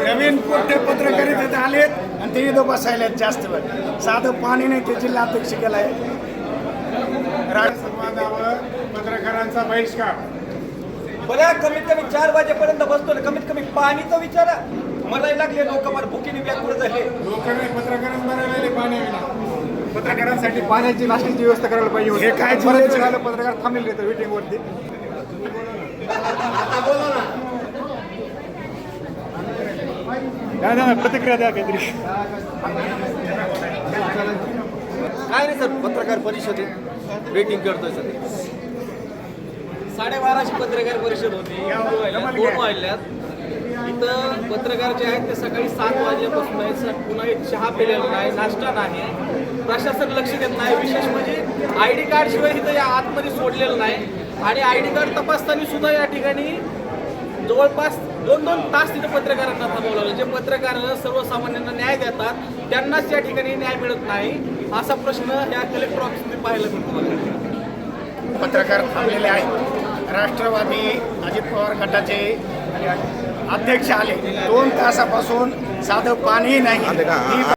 नवीन कोणते पत्रकार इथे आलेत आणि ते इथं बसायला जास्त वेळ साधं पाणी नाही ते जिल्हा अध्यक्ष केलाय. संवादावर पत्रकारांचा बहिष्कार. बऱ्या कमीत कमी 4 वाजेपर्यंत बसतो ना. कमीत कमी पाणी तर विचारा. मला लागले लोक मला भुकीने व्याकुळ झाले. लोकांनी पत्रकारांना राहिले पाणी पत्रकारांसाठी पाण्याची नाश्त्याची व्यवस्था करायला पाहिजे होती. हे काय झालं पत्रकार थांबलेले तर वेटिंग वरती. प्रतिक्रिया द्या काहीतरी. काय नाही सर, पत्रकार परिषदेत वेटिंग करतोय सर. 12:30ची पत्रकार परिषद होती. 2 वाजल्यात. इथं पत्रकार जे आहेत ते सकाळी 7 वाजल्यापासून आहेत. पुन्हा एक चहा पिलेला नाही, नाश्ता नाही, प्रशासन लक्ष देत नाही. विशेष म्हणजे ID कार्ड शिवाय इथं या आतमध्ये सोडलेलं नाही. आणि ID कार्ड तपासताना सुद्धा या ठिकाणी जवळपास 2-2 तास तिथे पत्रकारांना थांबवलं. जे पत्रकार सर्वसामान्यांना न्याय देतात त्यांनाच या ठिकाणी न्याय मिळत नाही, असा प्रश्न या कलेक्टर ऑफिसमध्ये पाहायला मिळतो. पत्रकार थांबलेले आहेत. राष्ट्रवादी अजित पवार गटाचे अध्यक्ष आले. 2 तासापासून साधं पाणी नाही.